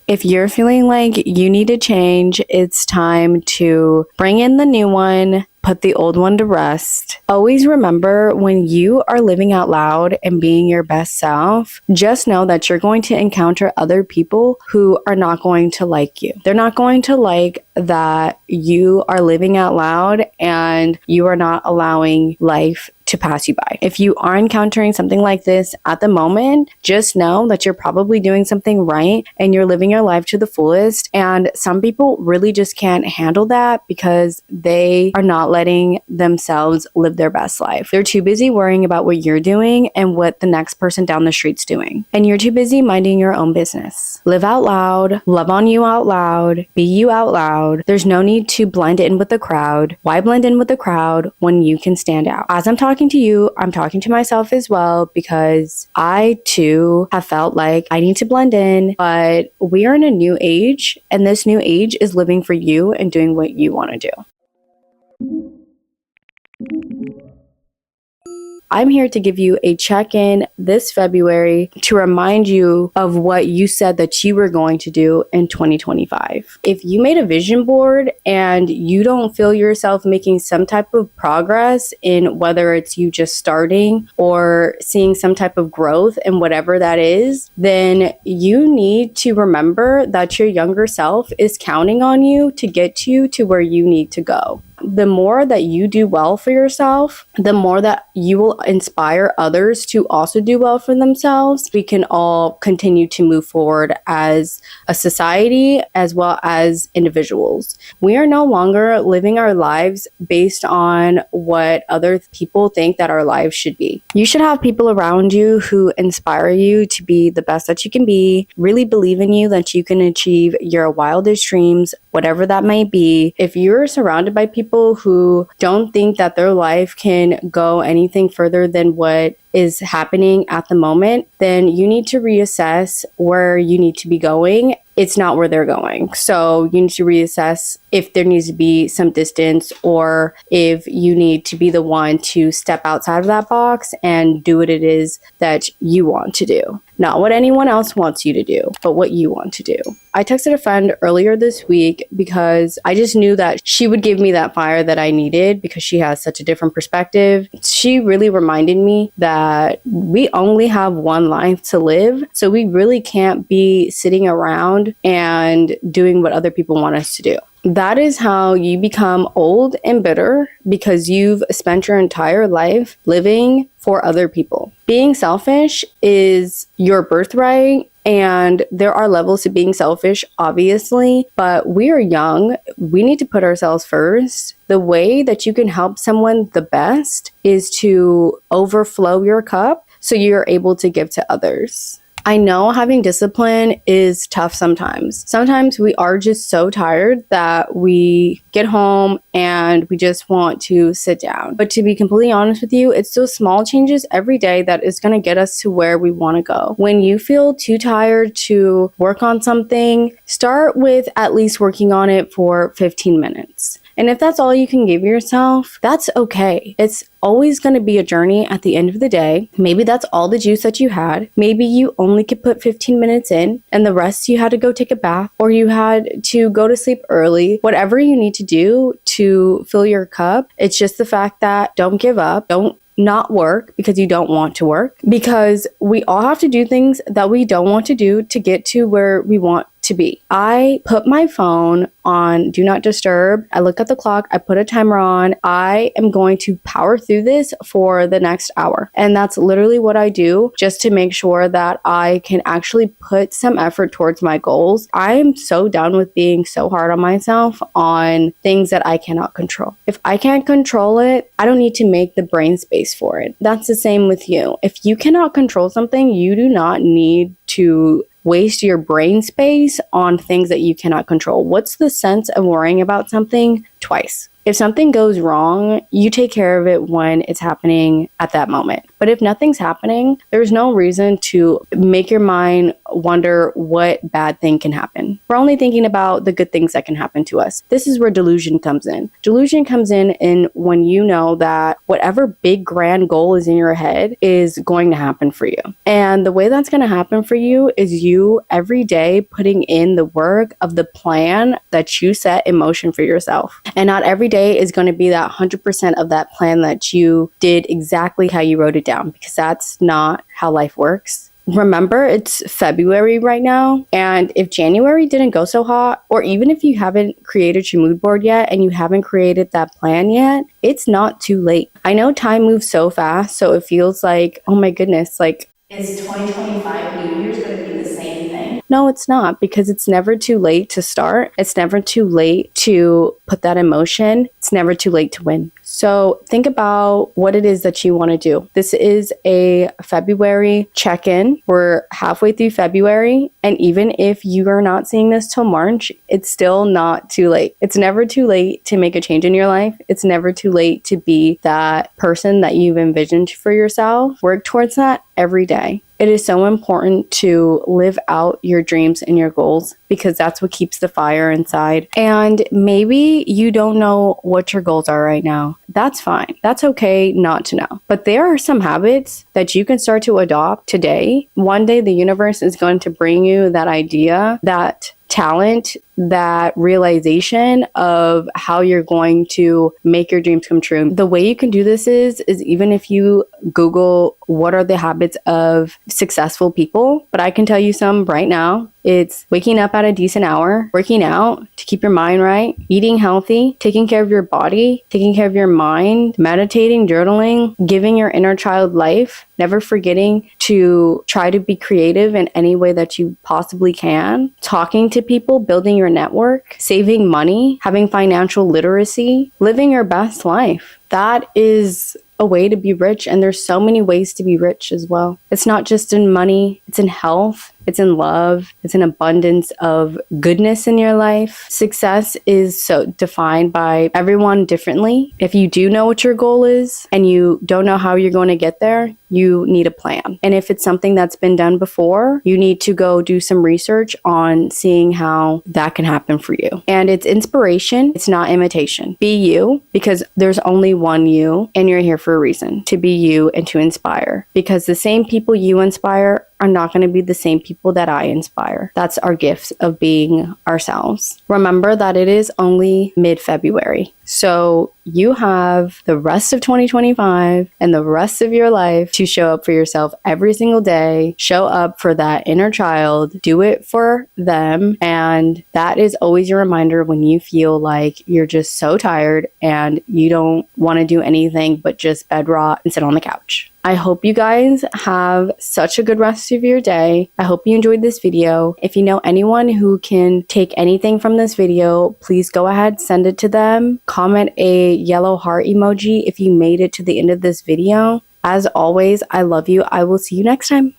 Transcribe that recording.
If you're feeling like you need to change, it's time to bring in the new one, put the old one to rest. Always remember, when you are living out loud and being your best self, just know that you're going to encounter other people who are not going to like you. They're not going to like that you are living out loud and you are not allowing life to pass you by. If you are encountering something like this at the moment, just know that you're probably doing something right and you're living your life to the fullest. And some people really just can't handle that because they are not letting themselves live their best life. They're too busy worrying about what you're doing and what the next person down the street's doing. And you're too busy minding your own business. Live out loud, love on you out loud, be you out loud. There's no need to blend in with the crowd. Why blend in with the crowd when you can stand out? As I'm talking to you, I'm talking to myself as well, because I too have felt like I need to blend in, but we are in a new age, and this new age is living for you and doing what you want to do. I'm here to give you a check-in this February to remind you of what you said that you were going to do in 2025. If you made a vision board and you don't feel yourself making some type of progress in whether it's you just starting or seeing some type of growth in whatever that is, then you need to remember that your younger self is counting on you to get you to where you need to go. The more that you do well for yourself, the more that you will inspire others to also do well for themselves. We can all continue to move forward as a society as well as individuals. We are no longer living our lives based on what other people think that our lives should be. You should have people around you who inspire you to be the best that you can be, really believe in you that you can achieve your wildest dreams, whatever that may be. If you're surrounded by people who don't think that their life can go anything further than what is happening at the moment, then you need to reassess where you need to be going. It's not where they're going. So you need to reassess if there needs to be some distance, or if you need to be the one to step outside of that box and do what it is that you want to do. Not what anyone else wants you to do, but what you want to do. I texted a friend earlier this week because I just knew that she would give me that fire that I needed because she has such a different perspective. She really reminded me that we only have one life to live, so we really can't be sitting around and doing what other people want us to do. That is how you become old and bitter, because you've spent your entire life living for other people. Being selfish is your birthright, and there are levels to being selfish, obviously, but we are young. We need to put ourselves first. The way that you can help someone the best is to overflow your cup so you're able to give to others. I know having discipline is tough sometimes. Sometimes we are just so tired that we get home and we just want to sit down. But to be completely honest with you, it's those small changes every day that is going to get us to where we want to go. When you feel too tired to work on something, start with at least working on it for 15 minutes. And if that's all you can give yourself, that's okay. It's always going to be a journey at the end of the day. Maybe that's all the juice that you had. Maybe you only could put 15 minutes in and the rest you had to go take a bath, or you had to go to sleep early. Whatever you need to do to fill your cup, it's just the fact that don't give up. Don't not work because you don't want to work, because we all have to do things that we don't want to do to get to where we want to be. I put my phone on do not disturb. I look at the clock. I put a timer on. I am going to power through this for the next hour. And that's literally what I do, just to make sure that I can actually put some effort towards my goals. I am so done with being so hard on myself on things that I cannot control. If I can't control it, I don't need to make the brain space for it. That's the same with you. If you cannot control something, you do not need to waste your brain space on things that you cannot control. What's the sense of worrying about something twice. If something goes wrong, you take care of it when it's happening at that moment. But if nothing's happening, there's no reason to make your mind wonder what bad thing can happen. We're only thinking about the good things that can happen to us. This is where delusion comes in. Delusion comes in when you know that whatever big grand goal is in your head is going to happen for you. And the way that's going to happen for you is you every day putting in the work of the plan that you set in motion for yourself. And not every day is going to be that 100% of that plan that you did exactly how you wrote it down, because that's not how life works. Remember, it's February right now, and if January didn't go so hot, or even if you haven't created your mood board yet and you haven't created that plan yet, it's not too late. I know time moves so fast, so it feels like, oh my goodness, like, is 2025 New Year's going to be the same thing? No, it's not, because it's never too late to start. It's never too late to put that in motion. It's never too late to win. So think about what it is that you want to do. This is a February check-in. We're halfway through February, and even if you are not seeing this till March, it's still not too late. It's never too late to make a change in your life. It's never too late to be that person that you've envisioned for yourself. Work towards that every day. It is so important to live out your dreams and your goals, because that's what keeps the fire inside. And maybe you don't know what your goals are right now. That's fine. That's okay not to know. But there are some habits that you can start to adopt today. One day the universe is going to bring you that idea, that talent, that realization of how you're going to make your dreams come true. The way you can do this is even if you Google what are the habits of successful people, but I can tell you some right now. It's waking up at a decent hour, working out to keep your mind right, eating healthy, taking care of your body, taking care of your mind, meditating, journaling, giving your inner child life, never forgetting to try to be creative in any way that you possibly can, talking to people, building your network, saving money, having financial literacy, living your best life. That is a way to be rich, and there's so many ways to be rich as well. It's not just in money, it's in health, it's in love, it's an abundance of goodness in your life. Success is so defined by everyone differently. If you do know what your goal is and you don't know how you're going to get there, you need a plan. And if it's something that's been done before, you need to go do some research on seeing how that can happen for you. And it's inspiration, it's not imitation. Be you, because there's only one you, and you're here for a reason, to be you and to inspire. Because the same people you inspire are not going to be the same people that I inspire. That's our gift of being ourselves. Remember that it is only mid-February. So you have the rest of 2025 and the rest of your life to show up for yourself every single day. Show up for that inner child. Do it for them. And that is always your reminder when you feel like you're just so tired and you don't want to do anything but just bed rot and sit on the couch. I hope you guys have such a good rest of your day. I hope you enjoyed this video. If you know anyone who can take anything from this video, please go ahead, send it to them. Comment a yellow heart emoji if you made it to the end of this video. As always, I love you. I will see you next time.